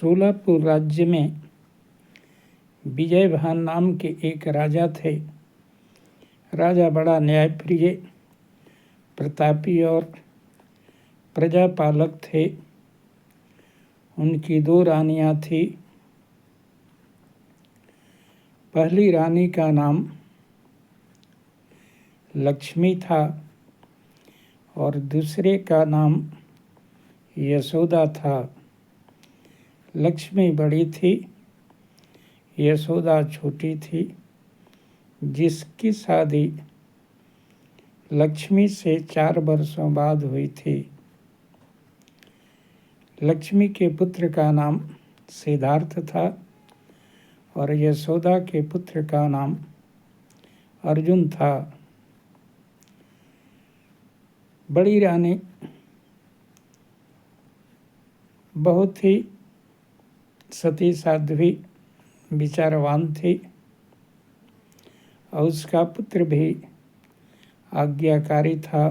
सोलापुर राज्य में विजयभान नाम के एक राजा थे। राजा बड़ा न्यायप्रिय, प्रतापी और प्रजापालक थे। उनकी 2 रानियां थीं। पहली रानी का नाम लक्ष्मी था और दूसरे का नाम यशोदा था। लक्ष्मी बड़ी थी, यशोदा छोटी थी। जिसकी शादी लक्ष्मी से 4 वर्षों बाद हुई थी। लक्ष्मी के पुत्र का नाम सिद्धार्थ था और यशोदा के पुत्र का नाम अर्जुन था। बड़ी रानी बहुत ही सती साध्वी विचारवान थी और उसका पुत्र भी आज्ञाकारी था।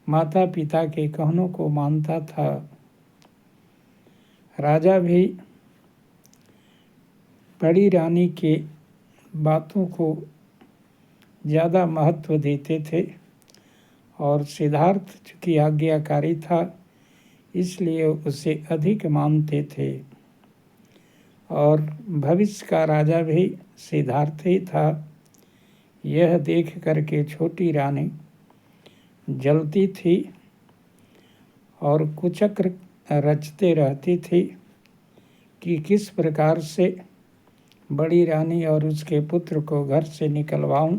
माता पिता के कहनों को मानता था। राजा भी बड़ी रानी के बातों को ज़्यादा महत्व देते थे और सिद्धार्थ चूँकि आज्ञाकारी था इसलिए उसे अधिक मानते थे। और भविष्य का राजा भी सिद्धार्थ ही था। यह देख करके छोटी रानी जलती थी और कुचक्र रचते रहती थी कि किस प्रकार से बड़ी रानी और उसके पुत्र को घर से निकलवाऊं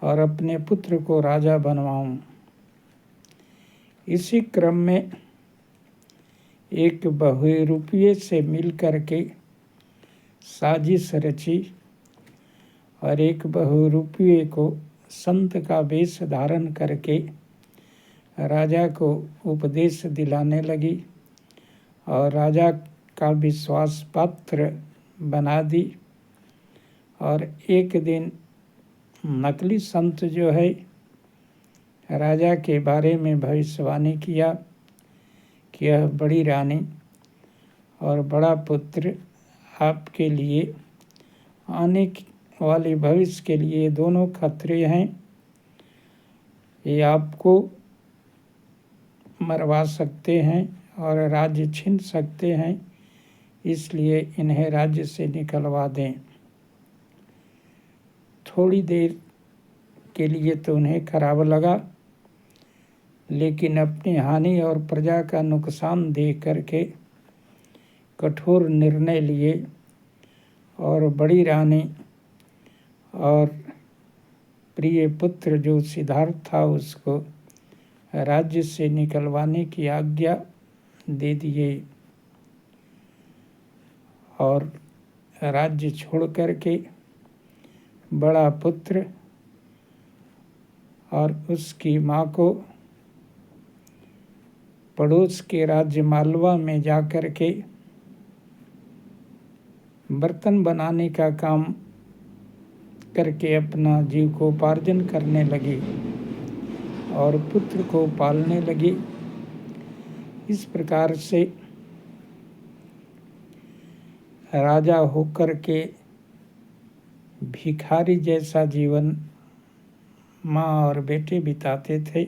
और अपने पुत्र को राजा बनवाऊं। इसी क्रम में एक बहुरूपिये से मिल करके साजिश रची और एक बहुरूपिये को संत का वेश धारण करके राजा को उपदेश दिलाने लगी और राजा का विश्वास पात्र बना दी। और एक दिन नकली संत जो है राजा के बारे में भविष्यवाणी किया कि यह बड़ी रानी और बड़ा पुत्र आपके लिए आने वाले भविष्य के लिए दोनों खतरे हैं। ये आपको मरवा सकते हैं और राज्य छीन सकते हैं, इसलिए इन्हें राज्य से निकलवा दें। थोड़ी देर के लिए तो उन्हें खराब लगा, लेकिन अपनी हानि और प्रजा का नुकसान देख करके कठोर निर्णय लिए और बड़ी रानी और प्रिय पुत्र जो सिद्धार्थ था उसको राज्य से निकलवाने की आज्ञा दे दिए और राज्य छोड़ करके बड़ा पुत्र और उसकी माँ को पड़ोस के राज्य मालवा में जाकर के बर्तन बनाने का काम करके अपना जीविकोपार्जन करने लगी और पुत्र को पालने लगी। इस प्रकार से राजा होकर के भिखारी जैसा जीवन माँ और बेटे बिताते थे।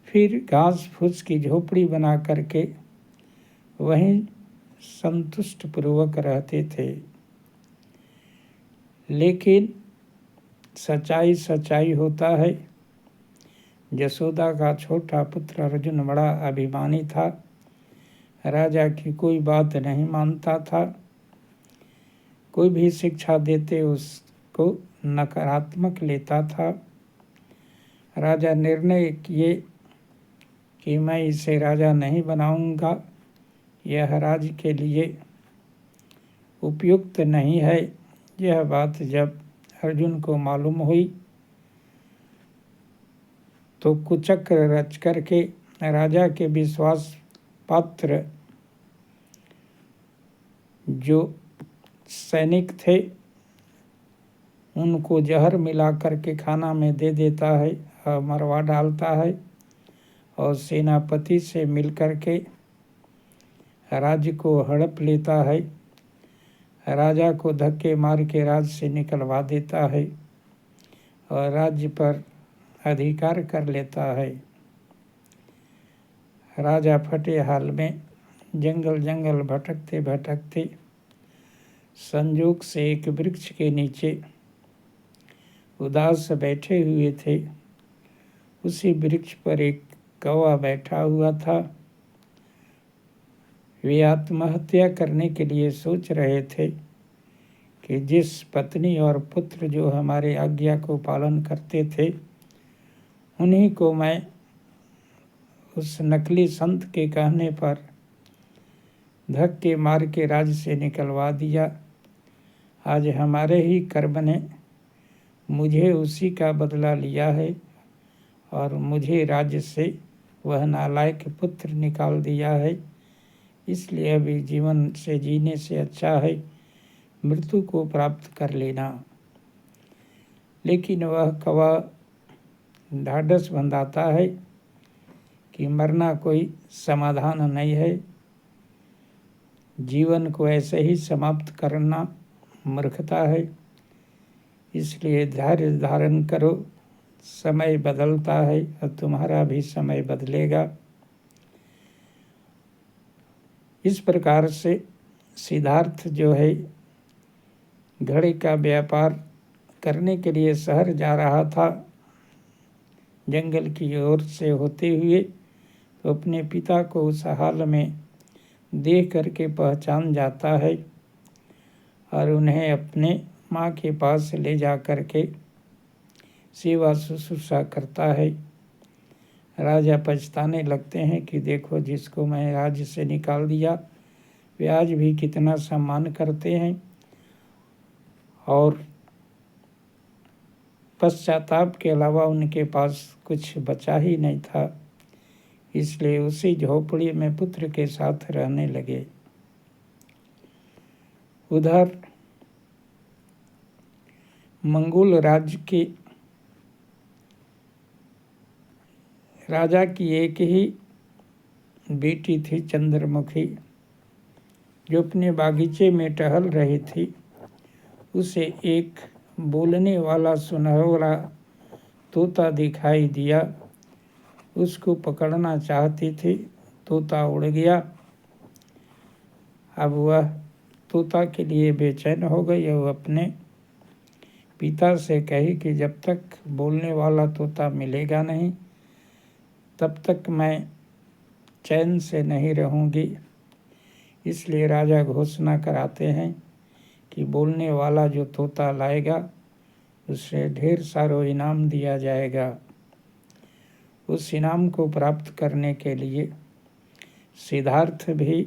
फिर घास फूस की झोपड़ी बना करके वहीं संतुष्ट पूर्वक रहते थे। लेकिन सच्चाई सच्चाई होता है। यशोदा का छोटा पुत्र अर्जुन बड़ा अभिमानी था, राजा की कोई बात नहीं मानता था। कोई भी शिक्षा देते उसको नकारात्मक लेता था। राजा निर्णय किए कि मैं इसे राजा नहीं बनाऊंगा, यह राज्य के लिए उपयुक्त नहीं है। यह बात जब अर्जुन को मालूम हुई तो कुचक्र रच करके राजा के विश्वास पात्र जो सैनिक थे उनको जहर मिला करके खाना में दे देता है और मरवा डालता है और सेनापति से मिल करके राज्य को हड़प लेता है, राजा को धक्के मार के राज्य से निकलवा देता है और राज्य पर अधिकार कर लेता है। राजा फटे हाल में जंगल जंगल भटकते भटकते संजोग से एक वृक्ष के नीचे उदास बैठे हुए थे। उसी वृक्ष पर एक कौवा बैठा हुआ था। वे आत्महत्या करने के लिए सोच रहे थे कि जिस पत्नी और पुत्र जो हमारे आज्ञा को पालन करते थे, उन्हीं को मैं उस नकली संत के कहने पर धक्के मार के राज्य से निकलवा दिया। आज हमारे ही कर्म ने मुझे उसी का बदला लिया है और मुझे राज्य से वह नालायक पुत्र निकाल दिया है। इसलिए अभी जीवन से जीने से अच्छा है मृत्यु को प्राप्त कर लेना। लेकिन वह कौवा ढाढ़स बंधाता है कि मरना कोई समाधान नहीं है, जीवन को ऐसे ही समाप्त करना मूर्खता है। इसलिए धैर्य धारण करो, समय बदलता है और तुम्हारा भी समय बदलेगा। इस प्रकार से सिद्धार्थ जो है घड़े का व्यापार करने के लिए शहर जा रहा था। जंगल की ओर से होते हुए तो अपने पिता को उस हाल में देख करके पहचान जाता है और उन्हें अपने माँ के पास ले जा कर के सेवा शुश्रूषा करता है। राजा पछताने लगते हैं कि देखो जिसको मैं राज्य से निकाल दिया वे आज भी कितना सम्मान करते हैं और पश्चाताप के अलावा उनके पास कुछ बचा ही नहीं था। इसलिए उसी झोपड़ी में पुत्र के साथ रहने लगे। उधर मंगोल राज्य के राजा की एक ही बेटी थी चंद्रमुखी, जो अपने बागीचे में टहल रही थी। उसे एक बोलने वाला सुनहरा तोता दिखाई दिया। उसको पकड़ना चाहती थी, तोता उड़ गया। अब वह तोता के लिए बेचैन हो गई और अपने पिता से कही कि जब तक बोलने वाला तोता मिलेगा नहीं तब तक मैं चैन से नहीं रहूँगी। इसलिए राजा घोषणा कराते हैं कि बोलने वाला जो तोता लाएगा उसे ढेर सारा इनाम दिया जाएगा। उस इनाम को प्राप्त करने के लिए सिद्धार्थ भी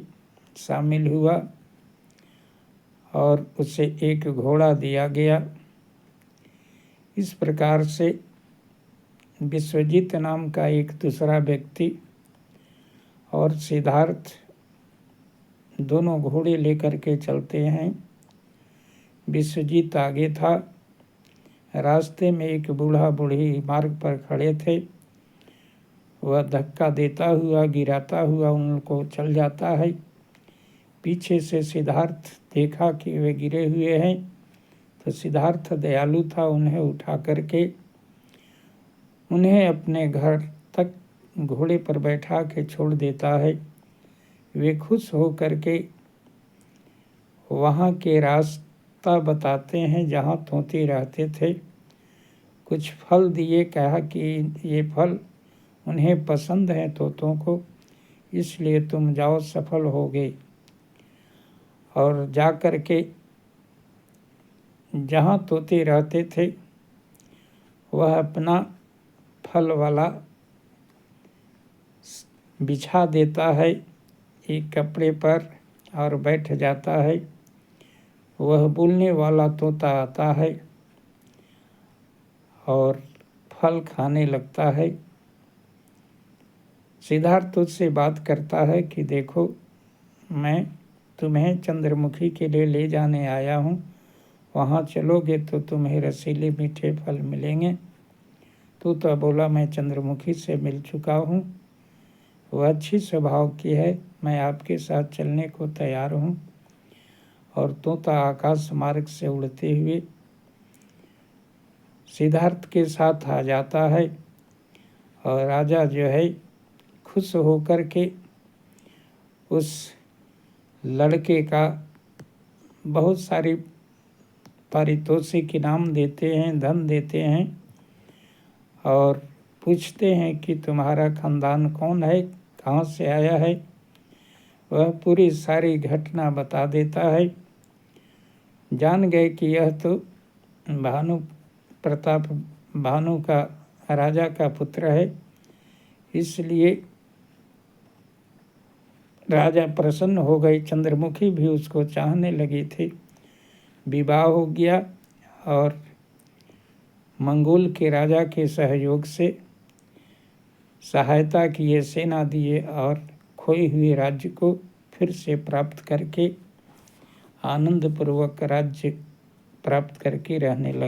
शामिल हुआ और उसे एक घोड़ा दिया गया। इस प्रकार से विश्वजीत नाम का एक दूसरा व्यक्ति और सिद्धार्थ दोनों घोड़े लेकर के चलते हैं। विश्वजीत आगे था। रास्ते में एक बूढ़ा बूढ़ी मार्ग पर खड़े थे। वह धक्का देता हुआ गिराता हुआ उनको चल जाता है। पीछे से सिद्धार्थ देखा कि वे गिरे हुए हैं तो सिद्धार्थ दयालु था, उन्हें उठा करके उन्हें अपने घर तक घोड़े पर बैठा के छोड़ देता है। वे खुश हो करके वहाँ के रास्ता बताते हैं जहाँ तोते रहते थे। कुछ फल दिए, कहा कि ये फल उन्हें पसंद है तोतों को, इसलिए तुम जाओ, सफल होगे। और जा कर के जहाँ तोते रहते थे वह अपना फल वाला बिछा देता है एक कपड़े पर और बैठ जाता है। वह बोलने वाला तोता आता है और फल खाने लगता है। सिद्धार्थ उससे बात करता है कि देखो मैं तुम्हें चंद्रमुखी के लिए ले जाने आया हूँ, वहाँ चलोगे तो तुम्हें रसीले मीठे फल मिलेंगे। तो बोला मैं चंद्रमुखी से मिल चुका हूँ, वह अच्छी स्वभाव की है, मैं आपके साथ चलने को तैयार हूँ। और तोता आकाश मार्ग से उड़ते हुए सिद्धार्थ के साथ आ जाता है और राजा जो है खुश होकर के उस लड़के का बहुत सारी पारितोषिक इनाम देते हैं, धन देते हैं और पूछते हैं कि तुम्हारा खानदान कौन है, कहाँ से आया है। वह पूरी सारी घटना बता देता है। जान गए कि यह तो भानु प्रताप भानु का राजा का पुत्र है, इसलिए राजा प्रसन्न हो गई। चंद्रमुखी भी उसको चाहने लगी थी। विवाह हो गया और मंगोल के राजा के सहयोग से सहायता किए, सेना दिए और खोए हुए राज्य को फिर से प्राप्त करके आनंदपूर्वक राज्य प्राप्त करके रहने लगे।